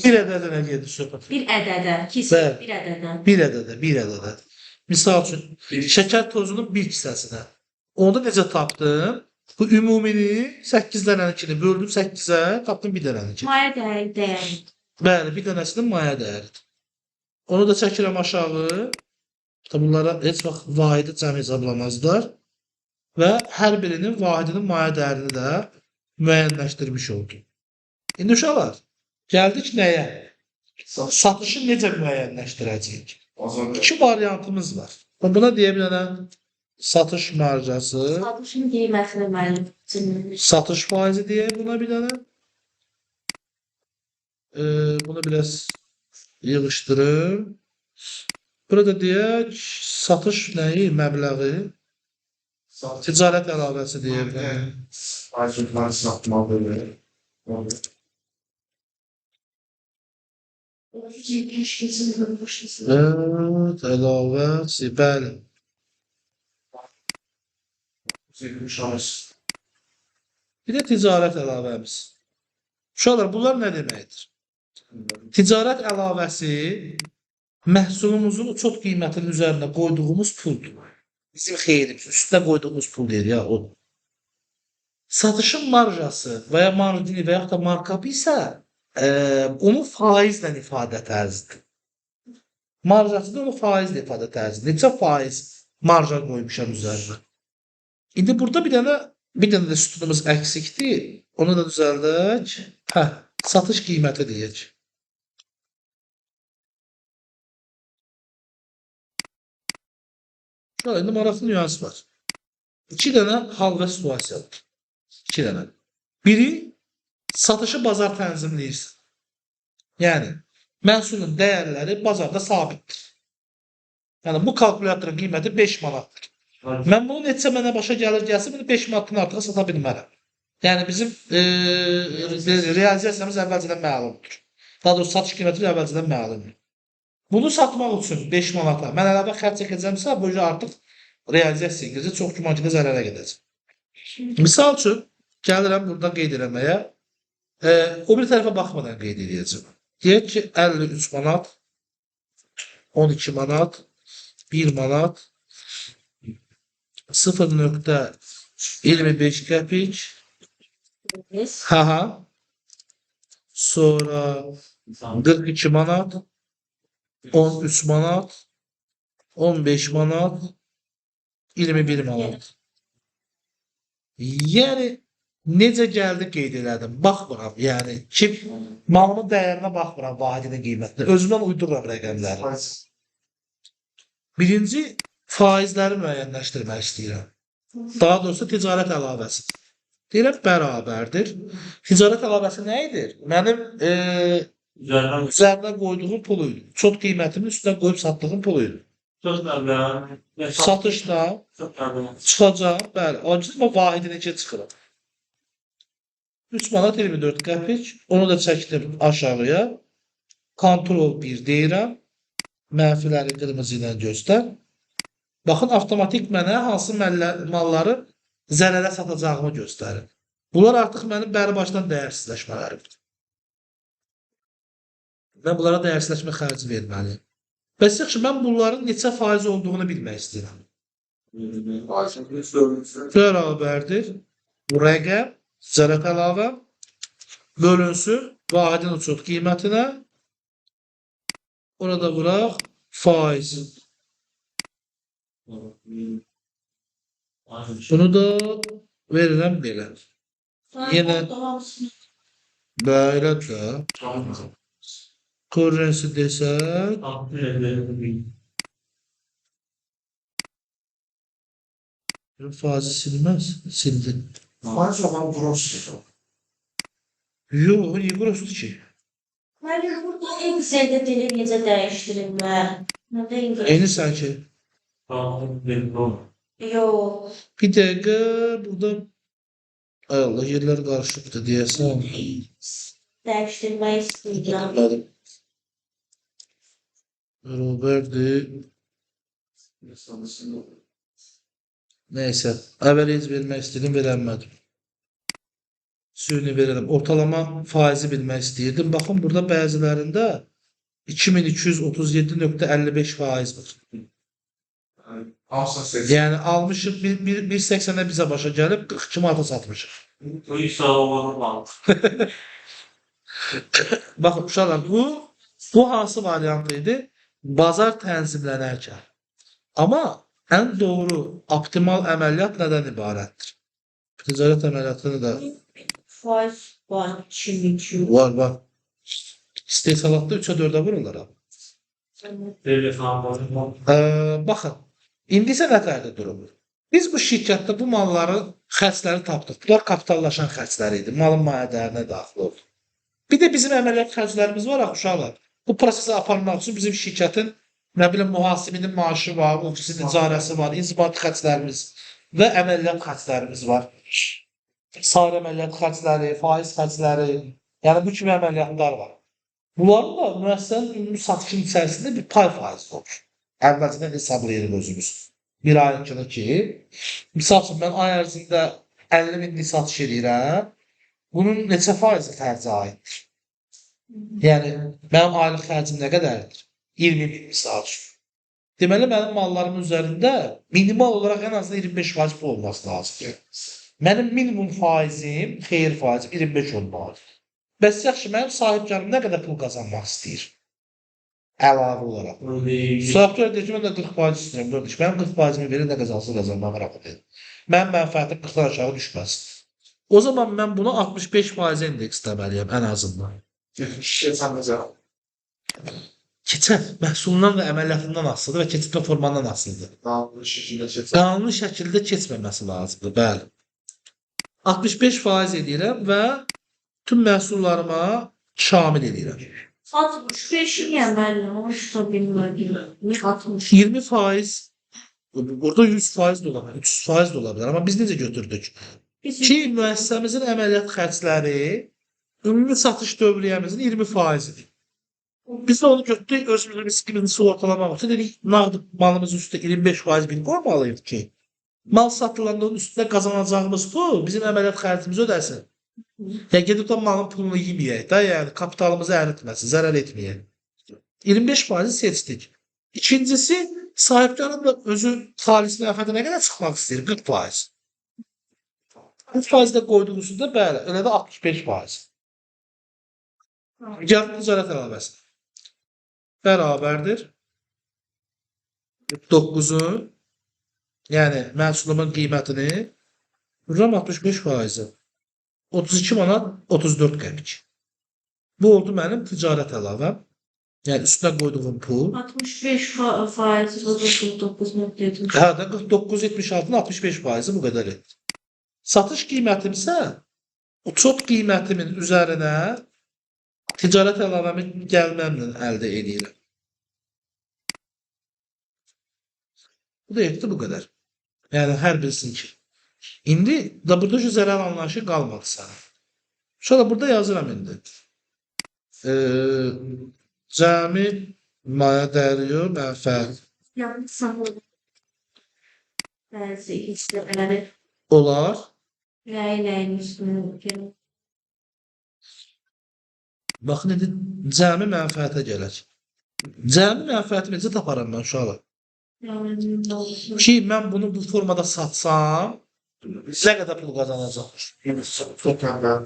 Bir ədədinə gedir söhbət. bir ədədə, kilsə Bəli. bir ədədə. Bir ədədə. Misal üçün, şəkər tozunun bir kisəsinə. Onda necə tapdım? Bu ümumini 8 dənənikini böldüm 8-ə, tapdım bir dənənikini. Maya dəyəri. Bəli, bir dənəsinin maya dəyəridir. Onu da çəkirəm aşağı. Bunlara heç vaxt vahidi cəm hesablamazlar. Və hər birinin vahidinin maya dəyərini də müəyyənləşdirmiş oldum. İndi uşaqlar, gəldik nəyə? Satışı necə müəyyənləşdirəcəyik? İki variantımız var. Buna deyə bilənə satış marjası, Satışın qiymətini müəyyən. satış faizi deyə buna bir dənə. Bunu biraz yığışdırım. Burada deyək, satış nəyi, məbləği, ticarət əlavəsi deyə bilənə. Acıklar satmalı. Evet, əlavəsi, bəli. Bir də ticarət əlavəmiz. Uşaqlar, bunlar nə deməkdir? Ticarət əlavəsi məhsulumuzun uçot qiymətinin üzərində qoyduğumuz puldur. Bizim xeyrimiz, üstünə qoyduğumuz pul deyir ya, o. Satışın marjası və ya marjini və yaxud da markapı isə onu faizlə ifadə tərzidir. Marjası da onu faizlə ifadə tərzidir. Necə faiz marja qoymuşam üzərinə? İndi burada bir dənə də sütunumuz əksikdir. Onu da düzəldək. Satış qiyməti deyək. Şöyle indi maraqlı nüans var. 2 dənə hal və situasiya var. 2 dənə. Biri, satışı bazar tənzimləyirsən. Yəni, məhsulun dəyərləri bazarda sabitdir. Yəni, bu kalkulyatorun qiyməti 5 manatdır. Mən bunu neçə mənə başa gəlsin, bunu 5 manatdan artıq sata bilmərəm. Yəni, bizim realizasiyamız əvvəlcədən məlumdur. Daha doğrusu, satış qiyməti əvvəlcədən məlumdur. Bunu satmaq üçün 5 manata mən əlavə xərc çəkəcəmsə, bu artıq realizasiya gedəcək, çox güman ki, zərərə gedəcək. Misal üçün, gəlirəm burada qeyd eləməyə, o bir tərəfə baxmadan qeyd edəcəm. Deyək ki, 53 manat, 12 manat, 1 manat, 0.25 qəpik. Biz. Ha. Sonra 42 manat, 13 manat, 15 manat, 21 manat. Yəni necə gəldi qeyd elədim. Baxmıram, yəni ki, malımın dəyərinə baxmıram, vahidinin qiymətinə. Özümdən uydururam rəqəmləri. Birinci faizləri müəyyənləşdirmək istəyirəm. Daha doğrusu ticarət əlavəsi. Deyirəm bərabərdir. Ticarət əlavəsi nə edir? Mənim üzərinə qoyduğum pul idi. Çox qiymətimin üstünə qoyub satdığım pul idi. Satışda çıxacaq, bəli, acizmə vahidi necə çıxırım. 3 manat 24 qəpik, onu da çəkdim aşağıya. Kontrol 1 deyirəm. Mənfiləri qırmızı ilə göstər. Baxın, avtomatik mənə hansı malları zərərə satacağımı göstərir. Bunlar artıq mənim bəri başdan dəyərsizləşmələrimdir. Mən bunlara dəyərsizləşmə xərci verməliyim. Bəs yaxşı, mən bunların neçə faiz olduğunu bilmək istəyirəm. Bərabərdir. Bu rəqəm, ticarət əlavə, bölünsün vahidin uçot qiymətinə. Orada bıraq faiz. Bunu da verirəm belə. Yenə belə də currency desək faizi silməz, sildi. Faiz olan gross. Yox, niyə grossdur ki? Mənim burada Excel-də dili necə dəyişdirirlər? Nədə İngiliz? Eynirsən ki. Yox. Bir dəqiqə burada ay Allah, yerlər qarışıqdır deyəsən. Dəyişdirmək istəyirəm. Anladım. Bərabərdir. Neysə, əvvəl vermək istəyirdim, verəmədim. Suyunu verirəm. Ortalama faizi bilmək istəyirdim. Baxın, burada bəzilərində 2237.55 faiz var. Yəni, almışıq 1.80-ə bizə başa gəlib 42 manata satmışıq. Bu isə olmalı. Baxın, uşaqlar, bu hansı variant idi? Bazar tənzimlənərkən. Amma ən doğru, optimal əməliyyat nədən ibarətdir? Ticarət əməliyyatını da Faiz var, 2200. var. İstehsalatda 3-ə 4-ə vururlar. Baxın, indi isə nətərdə durumur? Biz bu şirkətdə bu malların xərcləri tapdıq. Bunlar kapitallaşan xərcləri idi. Malın maiyədərinə daxil oldu. Bir də bizim əməliyyat xərclərimiz var, uşaqlar. Bu prosesi aparmaq üçün bizim şirkətin mühasibinin maaşı var, ofisin icarəsi var, inzibati xərclərimiz və əməliyyat xərclərimiz var. Sair əməliyyat xərcləri, faiz xərcləri, yəni bu kimi əməliyyatlar var. Bunların da müəssisənin ümumi satışın içərisində bir pay faizi olur. Əvvəlcədən hesablayırıq özümüz. Bir ayınkını ki, misal üçün mən ay ərzində 50.000 satış edirəm, bunun neçə faizi xərcə aiddir? Yəni, mənim aylıq xərcim nə qədərdir? 20.000 misal üçün. Deməli, mənim mallarımın üzərində minimal olaraq ən azından 25% pul olması lazımdır. Mənim minimum faizim, xeyir faizim 25 olmalıdır. Bəs yaxşı, mənim sahibkarım nə qədər pul qazanmaq istəyir? Əlavə olaraq. Sahibkar deyir ki, mən də 40% istəyirəm, qardaş. Mənim 40%-imi verir, nə qazansın, qazanmaq maraqlı deyil. Mənim mənfəətim 40-dan aşağı düşməsin. O zaman mən buna 65% indeks deməliyəm, ən azından. Keçən məhsulundan və əməliyyatından asılıdır və keçmə formandan asılıdır. Qanunlu şəkildə keçməməsi lazımdır, bəli. 65% edirəm və tüm məhsullarıma şamil edirəm. 65-yə mənim, onu tuta bilmirəm. 60. 20%, burada 100% də ola bilər, 300% də ola bilər. Amma biz necə götürdük? Ki, müəssisəmizin əməliyyat xərcləri ümumi satış dövriyyəmizin 20%-dir. Biz də onu götürdük, özümüzün riskimizi sığortalamaq üçün dedik, nağd malımızın üstə 25% bil qoymalıyıq ki, mal satılanda onun üstündə qazanacağımız pul bizim əməliyyat xərcimizi ödəsin. Ya gedib də malın pulunu yeməyək də, yəni kapitalımızı əritməsin, zərər etməyək. 25% seçdik. İkincisi, sahibkarın da özü xalis mənfəətə nə qədər çıxmaq istəyir? 40%. 40% də qoyduğunuzda bəli, elə də 65%. Gəl ticarət əlavəsi. Bərabərdir. 9-u, yəni məhsulumun qiymətini vururam 65%. 32 manat 34 qəpik. Bu oldu mənim ticarət əlavəm. Yəni üstünə qoyduğum pul. 65% o da 49.70. Hə də 49.76-nın 65%-i bu qədər etdi. Satış qiymətim isə uçot qiymətimin üzərinə ticarət əlavəmi gəlməmlə əldə edirəm. Bu da etdi bu qədər. Yəni hər bilsin ki. İndi da burada şu zərər anlayışı qalmadı sana. Sonra burada yazıram indi. Cəmi maya dəyəri mənfəət Yanlış sanırım. Bəzi hissələri olar. rəyləyin üstünə gəlir. Baxın indi cəmi mənfəətə gələk. Cəmi mənfəəti necə taparam mən uşaqlar? Yəni, Ki mən bunu bu formada satsam nə qədər pul qazanacaq? Çok məmnun.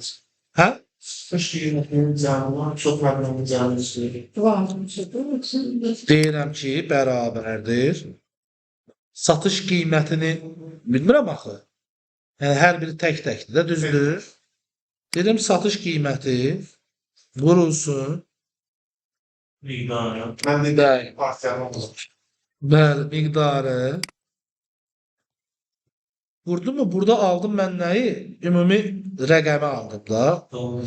Hə? Satış qiymətinin cəmi çox məqamlı cəmi istəyir. Deyirəm ki, bərabərdir. Satış qiymətini bilmirəm axı. Yəni hər biri tək-təkdir də, düzdür? Dedim satış qiyməti vurulsun. Miqdarı. Mən də partiyanı olur. Bəli, miqdarı. Vurdu mu? Burada aldım mən nəyi? Ümumi rəqəmi aldım da. Doğru.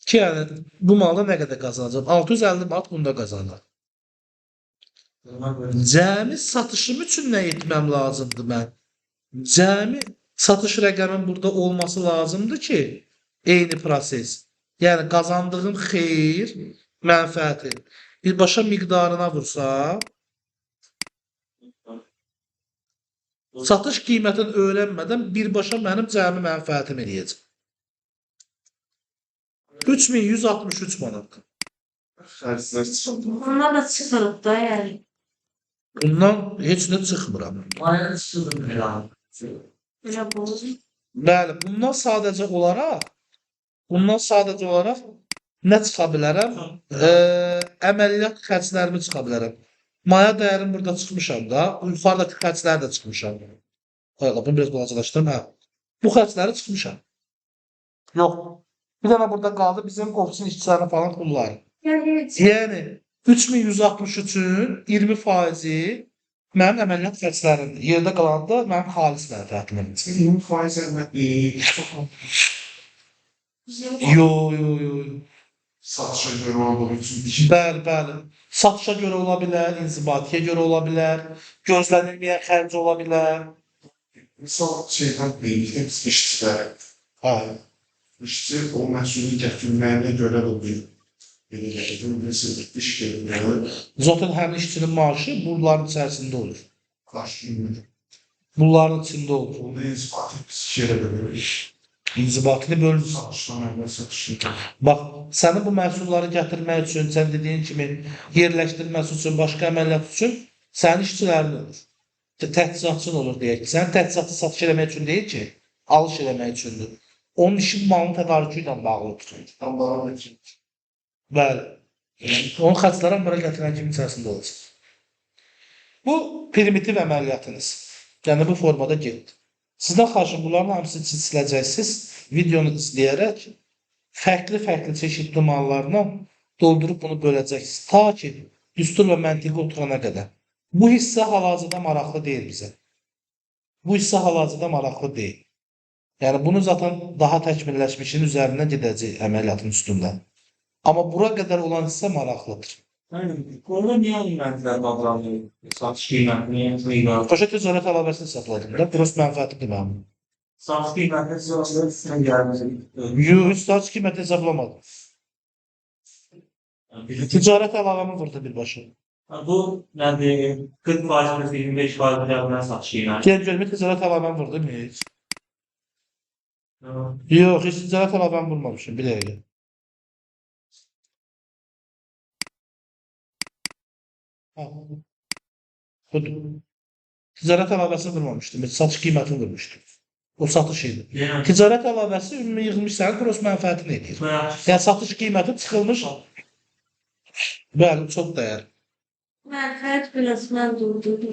Ki, yəni bu malda nə qədər qazanacaq? 650 manat bunda qazanır. Cəmi satışım üçün nə etməm lazımdır mən? Cəmi satış rəqəmin burada olması lazımdır ki, eyni proses. Yəni qazandığım xeyir, mənfəəti birbaşa miqdarına vursa, satış qiymətini öyrənmədən birbaşa mənim cəmi mənfəətim eləyəcək. 3163 manat. Xərclər çıxdı. bunlar da çıxırıq da, yəni. Bundan heç nə çıxmıram. Maya çıxılır elə. Elə bu. Bəli, bundan sadəcə olaraq nə çıxa bilərəm? Əməliyyat xərclərimi çıxa bilərəm. Maya dəyərim burada çıxmışam da, yuxarıdakı xərcləri də çıxmışam. Bunu biraz balacalaşdırım, hə. Bu xərcləri çıxmışam. Yox. Bir dənə burada qaldı bizim ofisin işçilərinin falan pulları. Yəni 3163-ün 20%-i mənim əməliyyat xərclərimdir. Yerdə qalan da mənim xalis mənfəətimdir. 20% əlbət Yo. satışa görə olduğu üçün dişi. Bəli. Satışa görə ola bilər, inzibatiyə görə ola bilər, gözlənilməyən xərc ola bilər. Misal şeydən deyildim, işçilərə. Hə. İşçi o məhsulu gətirməyinə görə də oluyor. Belə gətirdim, mesela iş gətirməyi Zaten həmin işçinin maaşı bunların içərisində olur. qarşılığında. Bunların içində olur. Onda ispatı pis yerə bölürük. İnzibatını bölmüş. Satışdan əvvəl satışında. Bax, sənin bu məhsulları gətirmək üçün, sən dediyin kimi yerləşdirməsi üçün, başqa əməliyyat üçün sənin işçilərin olur. Təchizatçın olur deyək ki, sənin təchizatı satış eləmək üçün deyil ki, alış eləmək üçündür. Onun işin malın tədarükü ilə bağlıdır. Ambaradakı. Bəli. Onun xərcləri ambara gətirən kimi içərisində olacaq. Bu primitiv əməliyyatınız. Yəni bu formada getdi. Sizdən xahişim bunların hamısını siləcəksiniz, videonu izləyərək fərqli çeşidli mallarla doldurub bunu böləcəksiniz. Ta ki, düstur və məntiqi oturana qədər. Bu hissə hal-hazırda maraqlı deyil bizə. Bu hissə hal-hazırda maraqlı deyil. Yəni bunu zaten daha təkmilləşmişin üzərindən gedəcək əməliyyatın üstündə. Amma bura qədər olan hissə maraqlıdır. Aynen. Orada niyə qiymətlər bağlanır? Satış qiymətini, miqdarı. Paşa ticarət əlavəsini saxladım da, prost mənfəətimdir mənim. Satış qiymətini soruşdur, sizin gəlməyəcək. Yox, satış qiyməti hesablamadım. Ticarət əlavəmi vurdu birbaşa. Bu nədir? 40% 25% gəlmən satış qiymətini. Gəl görmə ticarət əlavəmi vurdu heç. Yox, heç ticarət əlavəni vurmamışım. Bir dəqiqə. Ha. Budur. Ticarət əlavəsini vurmamışdım. Heç satış qiymətini vurmuşdum. O satış idi. Yəni, Ticarət əlavəsi ümumi yığmışsan, gross mənfəətini edir. Yəni satış qiyməti çıxılmış. Bəli, çox dəyərli. Mənfəət biraz mən durdum.